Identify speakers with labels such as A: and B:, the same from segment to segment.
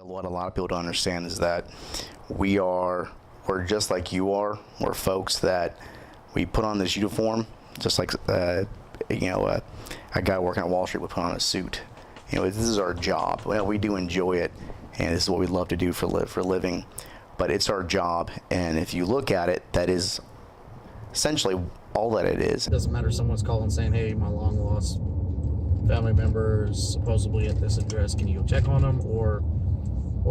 A: What a lot of people don't understand is that we're just like you are. We're folks that we put on this uniform, just like a guy working at Wall Street would put on a suit. This is our job. Well, we do enjoy it, and this is what we love to do for a living. But it's our job, and if you look at it, that is essentially all that it is.
B: It doesn't matter if someone's calling saying, hey, my long lost family member is supposedly at this address, can you go check on them? Or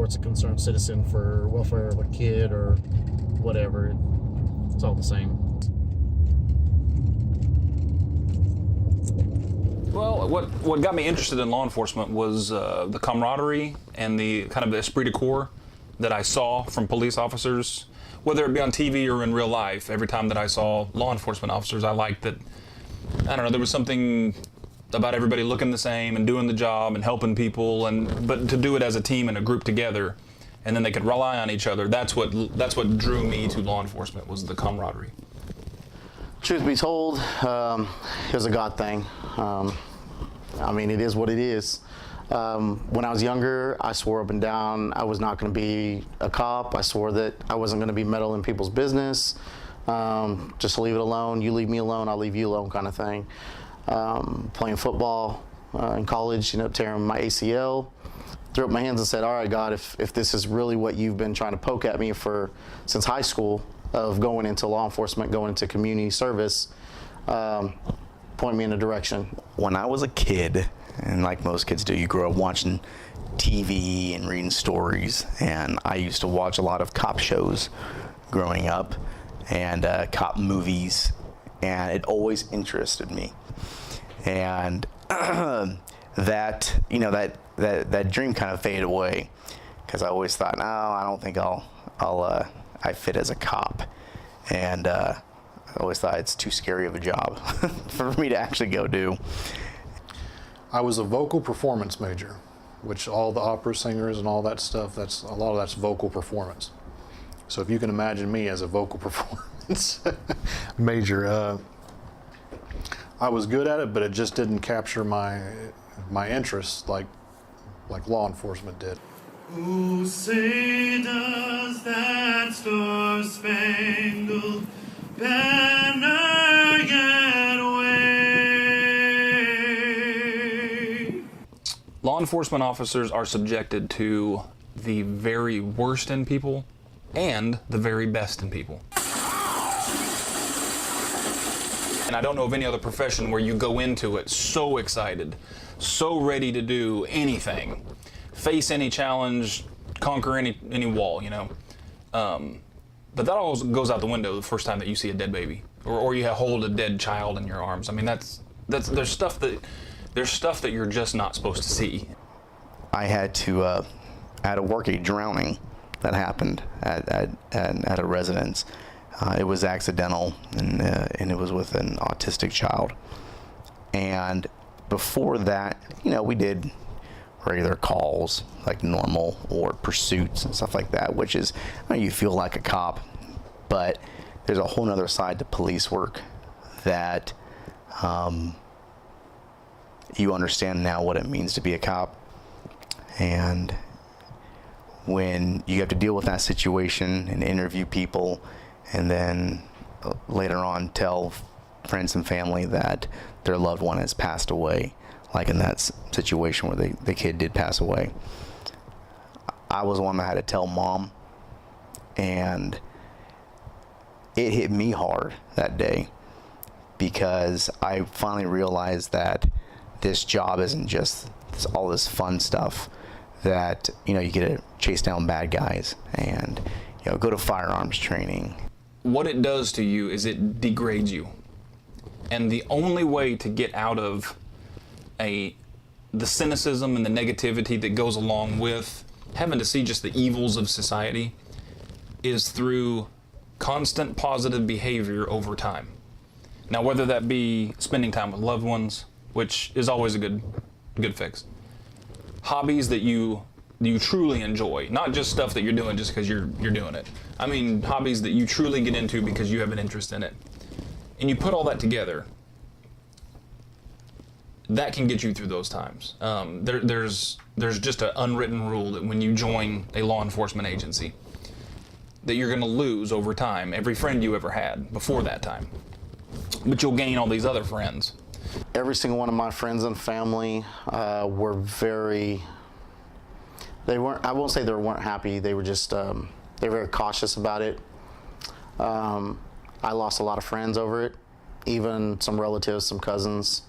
B: it's a concerned citizen for welfare of a kid or whatever. It's all the same.
C: Well, what got me interested in law enforcement was the camaraderie and the kind of the esprit de corps that I saw from police officers, whether it be on TV or in real life. Every time that I saw law enforcement officers, I liked that, I don't know, there was something about everybody looking the same and doing the job and helping people, but to do it as a team and a group together, and then they could rely on each other. That's what drew me to law enforcement, was the camaraderie.
D: Truth be told, it was a God thing. I mean, it is what it is. When I was younger, I swore up and down I was not going to be a cop. I swore that I wasn't going to be meddling in people's business. Just leave it alone. You leave me alone, I'll leave you alone, kind of thing. Playing football in college, tearing my ACL. Threw up my hands and said, all right, God, if this is really what you've been trying to poke at me since high school, of going into law enforcement, going into community service, point me in a direction.
A: When I was a kid, and like most kids do, you grow up watching TV and reading stories, and I used to watch a lot of cop shows growing up, and cop movies, and it always interested me. And that dream kind of faded away, because I always thought, no, I don't think I fit as a cop, and I always thought it's too scary of a job for me to actually go do.
E: I was a vocal performance major, which all the opera singers and all that stuff, a lot of that's vocal performance. So if you can imagine me as a vocal performance major, I was good at it, but it just didn't capture my interests like law enforcement did.
F: Oh, say does that star-spangled banner yet wave?
C: Law enforcement officers are subjected to the very worst in people and the very best in people. And I don't know of any other profession where you go into it so excited, so ready to do anything, face any challenge, conquer any wall, But that all goes out the window the first time that you see a dead baby, or you hold a dead child in your arms. I mean, there's stuff that you're just not supposed to see.
A: I had to work a drowning that happened at a residence. It was accidental, and it was with an autistic child. And before that, we did regular calls like normal, or pursuits and stuff like that, which is, you feel like a cop, but there's a whole nother side to police work that you understand now what it means to be a cop. And when you have to deal with that situation and interview people, and then later on tell friends and family that their loved one has passed away, like in that situation where the kid did pass away. I was the one that had to tell mom, and it hit me hard that day, because I finally realized that this job isn't just all this fun stuff that, you get to chase down bad guys and, go to firearms training.
C: What it does to you is it degrades you. And the only way to get out of the cynicism and the negativity that goes along with having to see just the evils of society is through constant positive behavior over time. Now, whether that be spending time with loved ones, which is always a good fix, hobbies that you truly enjoy, not just stuff that you're doing just because you're doing it. I mean, hobbies that you truly get into because you have an interest in it. And you put all that together, that can get you through those times. There's just an unwritten rule that when you join a law enforcement agency, that you're going to lose over time every friend you ever had before that time, but you'll gain all these other friends.
D: Every single one of my friends and family were very, they weren't, I won't say they weren't happy, they were just, they were very cautious about it. I lost a lot of friends over it. Even some relatives, some cousins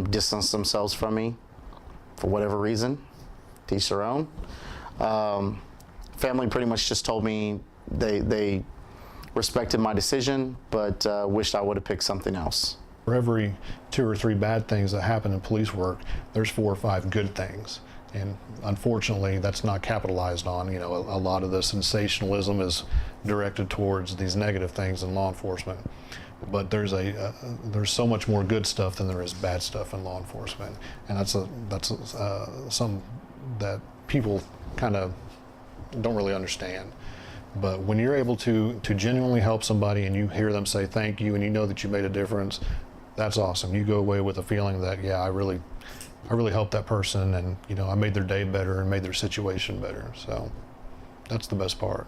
D: distanced themselves from me for whatever reason, to each their own. Family pretty much just told me they respected my decision, but wished I would have picked something else.
E: For every 2 or 3 bad things that happen in police work, there's 4 or 5 good things. And unfortunately, that's not capitalized on. You know, a lot of the sensationalism is directed towards these negative things in law enforcement. But there's so much more good stuff than there is bad stuff in law enforcement, and that's something that people kind of don't really understand. But when you're able to genuinely help somebody and you hear them say thank you and you know that you made a difference, that's awesome. You go away with a feeling that, yeah, I really helped that person, and you know, I made their day better and made their situation better. So that's the best part.